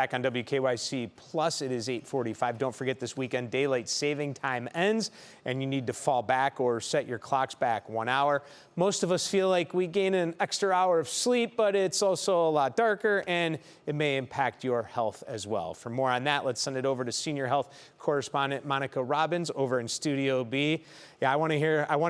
Back on WKYC Plus, it is 8:45. Don't forget this weekend, daylight saving time ends and you need to fall back or set your clocks back 1 hour. Most of us feel like we gain an extra hour of sleep, but it's also a lot darker and it may impact your health as well. For more on that, let's send it over to senior health correspondent Monica Robbins over in Studio B. Yeah, I want to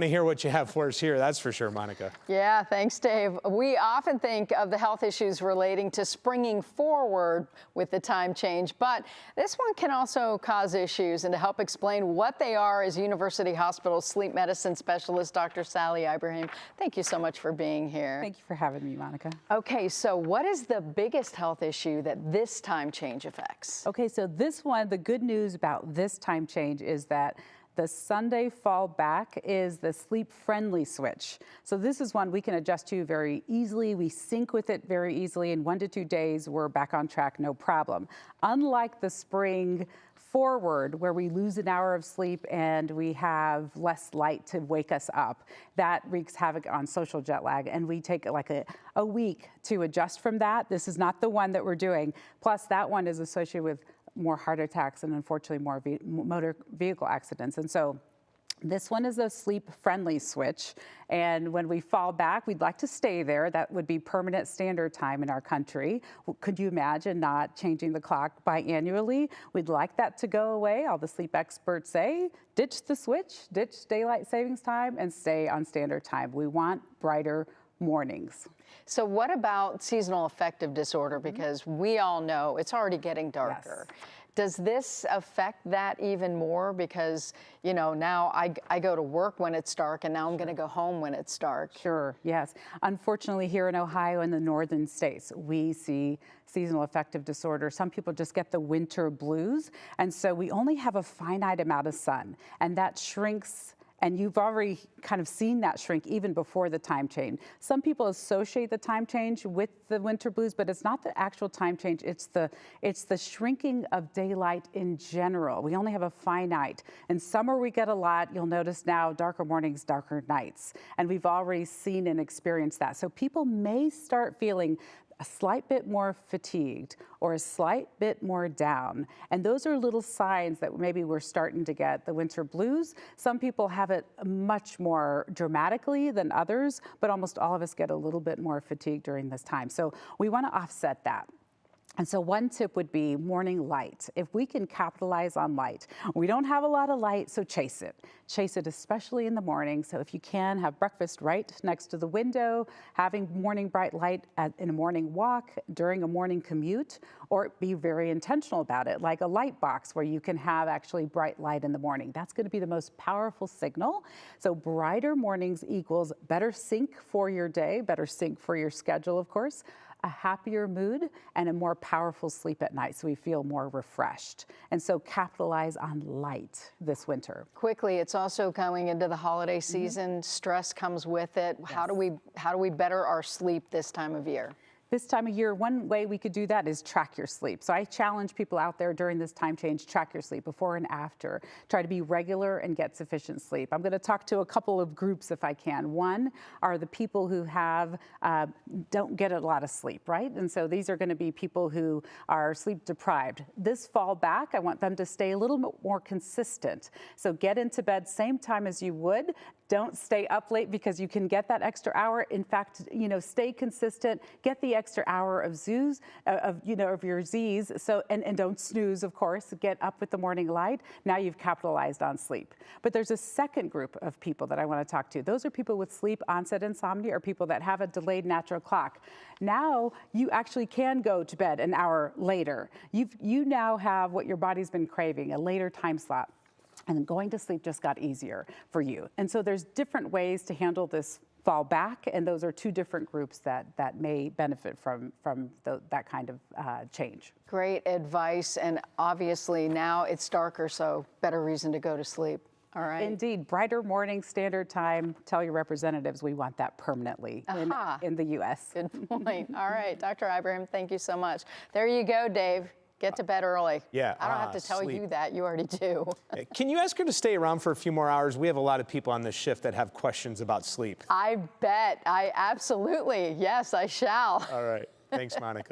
hear what you have for us here. That's for sure, Monica. Yeah, thanks, Dave. We often think of the health issues relating to springing forward with the time change, but this one can also cause issues. And to help explain what they are is University Hospital sleep medicine specialist Dr. Sally Ibrahim. Thank you so much for being here. Thank you for having me, Monica. Okay, so what is the biggest health issue that this time change affects? Okay, so this one, the good news about this time change is that the Sunday fall back is the sleep-friendly switch. So this is one we can adjust to very easily. We sync with it very easily. In 1 to 2 days, we're back on track, no problem. Unlike the spring forward, where we lose an hour of sleep and we have less light to wake us up, that wreaks havoc on social jet lag. And we take like a week to adjust from that. This is not the one that we're doing. Plus, that one is associated with more heart attacks and unfortunately more motor vehicle accidents. And so this one is a sleep-friendly switch. And when we fall back, we'd like to stay there. That would be permanent standard time in our country. Could you imagine not changing the clock biannually? We'd like that to go away. All the sleep experts say, ditch the switch, ditch daylight savings time, and stay on standard time. We want brighter mornings. So what about seasonal affective disorder? Because we all know it's already getting darker. Yes. Does this affect that even more? Because, you know, now I go to work when it's dark and now I'm going to go home when it's dark. Sure, yes. Unfortunately, here in Ohio and the northern states, we see seasonal affective disorder. Some people just get the winter blues. And so we only have a finite amount of sun, and that shrinks. And you've already kind of seen that shrink even before the time change. Some people associate the time change with the winter blues, but it's not the actual time change. It's the shrinking of daylight in general. We only have a finite. In summer, we get a lot. You'll notice now darker mornings, darker nights. And we've already seen and experienced that. So people may start feeling a slight bit more fatigued or a slight bit more down. And those are little signs that maybe we're starting to get the winter blues. Some people have it much more dramatically than others, but almost all of us get a little bit more fatigue during this time. So we want to offset that. And so one tip would be morning light. If we can capitalize on light, we don't have a lot of light, so chase it. Chase it especially in the morning. So if you can, have breakfast right next to the window, having morning bright light in a morning walk, during a morning commute, or be very intentional about it, like a light box where you can have actually bright light in the morning. That's going to be the most powerful signal. So brighter mornings equals better sync for your day, better sync for your schedule, of course, a happier mood, and a more powerful sleep at night, so we feel more refreshed. And so capitalize on light this winter. Quickly, it's also going into the holiday season. Stress comes with it. Yes. How do we better our sleep this time of year? This time of year, one way we could do that is track your sleep. So I challenge people out there during this time change, track your sleep before and after. Try to be regular and get sufficient sleep. I'm going to talk to a couple of groups if I can. One are the people who don't get a lot of sleep, right? And so these are going to be people who are sleep deprived. This fall back, I want them to stay a little bit more consistent. So get into bed same time as you would. Don't stay up late because you can get that extra hour. In fact, you know, stay consistent, get the extra hour of of your Z's. So, and don't snooze, of course, get up with the morning light. Now you've capitalized on sleep. But there's a second group of people that I want to talk to. Those are people with sleep onset insomnia or people that have a delayed natural clock. Now you actually can go to bed an hour later. You now have what your body's been craving, a later time slot. And going to sleep just got easier for you. And so there's different ways to handle this fall back, and those are two different groups that may benefit from that kind of change. Great advice, and obviously now it's darker, so better reason to go to sleep. All right. Indeed, brighter morning standard time. Tell your representatives we want that permanently in the U.S. Good point. All right, Dr. Ibrahim, thank you so much. There you go, Dave. Get to bed early. Yeah. I don't have to tell you that. You already do. Can you ask her to stay around for a few more hours? We have a lot of people on this shift that have questions about sleep. I bet. Absolutely. Yes, I shall. All right. Thanks, Monica.